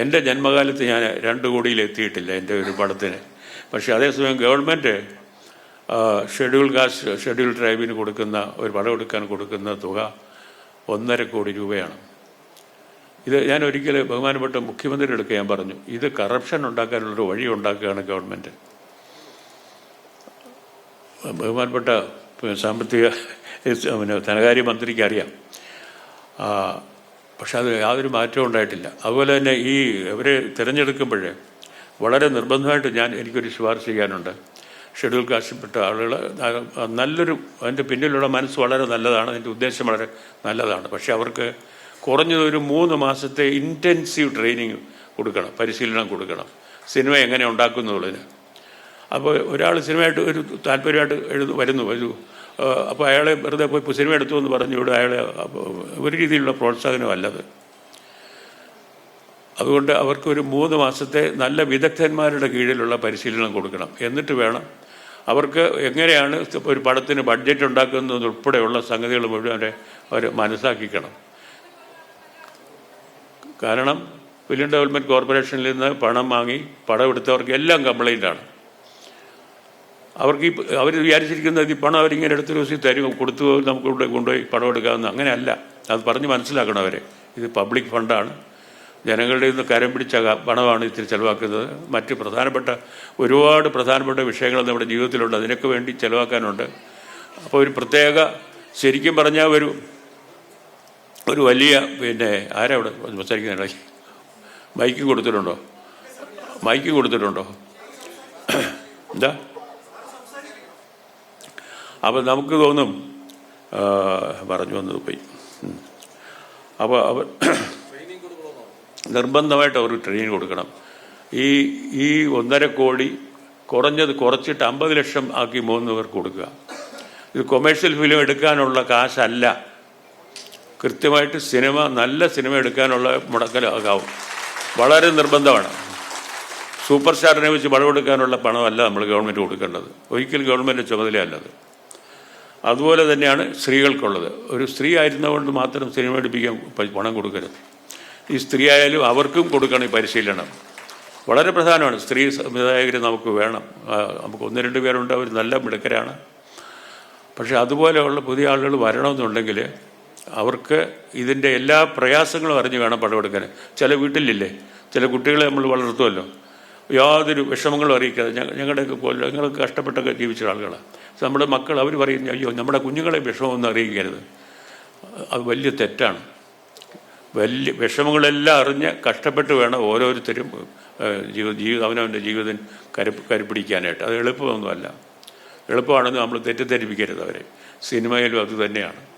എൻ്റെ ജന്മകാലത്ത് ഞാൻ 2 കോടിയിൽ എത്തിയിട്ടില്ല എൻ്റെ ഒരു പടത്തിന്. പക്ഷേ അതേസമയം ഗവൺമെൻറ് ഷെഡ്യൂൾ ട്രൈബിന് കൊടുക്കുന്ന ഒരു പടം എടുക്കാൻ കൊടുക്കുന്ന തുക 1.5 കോടി രൂപയാണ്. ഇത് ഞാൻ ഒരിക്കൽ ബഹുമാനപ്പെട്ട മുഖ്യമന്ത്രിയുടെ അടുത്ത് ഞാൻ പറഞ്ഞു, ഇത് കറപ്ഷൻ ഉണ്ടാക്കാനുള്ളൊരു വഴി ഉണ്ടാക്കുകയാണ് ഗവൺമെൻറ്. ബഹുമാനപ്പെട്ട സാമ്പത്തിക ധനകാര്യ മന്ത്രിക്ക് അറിയാം. പക്ഷെ അത് യാതൊരു മാറ്റവും ഉണ്ടായിട്ടില്ല. അതുപോലെ തന്നെ ഈ ഇവരെ തിരഞ്ഞെടുക്കുമ്പോൾ വളരെ നിർബന്ധമായിട്ട് എനിക്കൊരു ശുപാർശ ചെയ്യാനുണ്ട്. ഷെഡ്യൂൾ കാസ്റ്റിൽപ്പെട്ട ആളുകൾ നല്ലൊരു അതിൻ്റെ പിന്നിലുള്ള മനസ്സ് വളരെ നല്ലതാണ്, അതിൻ്റെ ഉദ്ദേശം വളരെ നല്ലതാണ്. പക്ഷെ അവർക്ക് കുറഞ്ഞതൊരു 3 മാസത്തെ ഇൻറ്റൻസീവ് ട്രെയിനിങ് കൊടുക്കണം, പരിശീലനം കൊടുക്കണം, സിനിമ എങ്ങനെ ഉണ്ടാക്കുന്നുള്ളതിന്. അപ്പോൾ ഒരാൾ സിനിമയായിട്ട് ഒരു താല്പര്യമായിട്ട് വരുന്നു, അപ്പോൾ അയാളെ വെറുതെ പോയി സിനിമ എടുത്തു എന്ന് പറഞ്ഞു ഇവിടെ അയാളെ ഒരു രീതിയിലുള്ള പ്രോത്സാഹനമല്ലത്. അതുകൊണ്ട് അവർക്കൊരു 3 മാസത്തെ നല്ല വിദഗ്ധന്മാരുടെ കീഴിലുള്ള പരിശീലനം കൊടുക്കണം. എന്നിട്ട് വേണം അവർക്ക് എങ്ങനെയാണ് ഒരു പടത്തിന് ബഡ്ജറ്റ് ഉണ്ടാക്കുന്നതുൾപ്പെടെയുള്ള സംഗതികൾ മുഴുവൻ അവർ മനസ്സാക്കിക്കണം. കാരണം ഫിലിം ഡെവലപ്മെൻറ്റ് കോർപ്പറേഷനിൽ നിന്ന് പണം വാങ്ങി പടം എടുത്തവർക്ക് എല്ലാം കംപ്ലൈൻ്റാണ്. അവർക്ക് അവർ വിചാരിച്ചിരിക്കുന്നത് ഈ പണം അവരിങ്ങനെ എടുത്തൊരു ദിവസം തരും, കൊടുത്തു നമുക്ക് ഇവിടെ കൊണ്ടുപോയി പടം എടുക്കാമെന്ന്. അങ്ങനെയല്ല, അത് പറഞ്ഞ് മനസ്സിലാക്കണം അവരെ. ഇത് പബ്ലിക് ഫണ്ടാണ്, ജനങ്ങളുടെ നിന്ന് കരം പിടിച്ച പണമാണ് ഇത്തിരി ചിലവാക്കുന്നത്. മറ്റ് ഒരുപാട് പ്രധാനപ്പെട്ട വിഷയങ്ങൾ നമ്മുടെ ജീവിതത്തിലുണ്ട്, അതിനൊക്കെ വേണ്ടി ചിലവാക്കാനുണ്ട്. അപ്പോൾ ഒരു പ്രത്യേക ശരിക്കും പറഞ്ഞാൽ ഒരു വലിയ ആരാ അവിടെ സംസാരിക്കുന്നുണ്ടോ? മൈക്ക് കൊടുത്തിട്ടുണ്ടോ? എന്താ? അപ്പോൾ നമുക്ക് തോന്നും പറഞ്ഞു വന്നത് പോയി. അപ്പോൾ അവർ നിർബന്ധമായിട്ട് അവർ ട്രെയിനിങ് കൊടുക്കണം. ഈ 1.5 കോടി കുറച്ചിട്ട് 50 ലക്ഷം ആക്കി 3 പേർക്ക് കൊടുക്കുക. ഇത് കൊമേഴ്ഷ്യൽ ഫിലിം എടുക്കാനുള്ള കാശല്ല, കൃത്യമായിട്ട് നല്ല സിനിമ എടുക്കാനുള്ള മുടക്കലാകാവും. വളരെ നിർബന്ധമാണ്. സൂപ്പർ സ്റ്റാറിനെ വെച്ച് പടമെടുക്കാനുള്ള പണമല്ല നമ്മൾ ഗവൺമെൻറ് കൊടുക്കേണ്ടത്, ഒരിക്കലും ഗവൺമെൻറ് ചുമതലയല്ലത്. അതുപോലെ തന്നെയാണ് സ്ത്രീകൾക്കുള്ളത്. ഒരു സ്ത്രീ ആയിരുന്നതുകൊണ്ട് മാത്രം സിനിമ എടുപ്പിക്കാൻ പണം കൊടുക്കരുത്. ഈ സ്ത്രീ ആയാലും അവർക്കും കൊടുക്കണം ഈ പരിശീലനം. വളരെ പ്രധാനമാണ്. സ്ത്രീ സംവിധായകർ നമുക്ക് വേണം. നമുക്ക് 1-2 പേരുണ്ട്, അവർ നല്ല മിടുക്കരാണ്. പക്ഷെ അതുപോലെയുള്ള പുതിയ ആളുകൾ വരണമെന്നുണ്ടെങ്കിൽ അവർക്ക് ഇതിൻ്റെ എല്ലാ പ്രയാസങ്ങളും അറിഞ്ഞ് വേണം പടമെടുക്കാൻ. ചില വീട്ടിലില്ലേ, ചില കുട്ടികളെ നമ്മൾ വളർത്തുമല്ലോ, യാതൊരു വിഷമങ്ങളും അറിയിക്കാതെ. ഞങ്ങൾക്ക് കഷ്ടപ്പെട്ടൊക്കെ ജീവിച്ച ആളുകളാണ് നമ്മുടെ മക്കൾ. അവർ പറയുന്നു, അയ്യോ നമ്മുടെ കുഞ്ഞുങ്ങളെ വിഷമമൊന്നും അറിയിക്കരുത്. അത് വലിയ തെറ്റാണ്. വിഷമങ്ങളെല്ലാം അറിഞ്ഞ് കഷ്ടപ്പെട്ട് വേണം ഓരോരുത്തരും അവനവൻ്റെ ജീവിതം കരുപ്പിടിക്കാനായിട്ട്. അത് എളുപ്പമൊന്നുമല്ല. എളുപ്പമാണെന്ന് നമ്മൾ തെറ്റിദ്ധരിപ്പിക്കരുത് അവരെ. സിനിമയിലും അത് തന്നെയാണ്.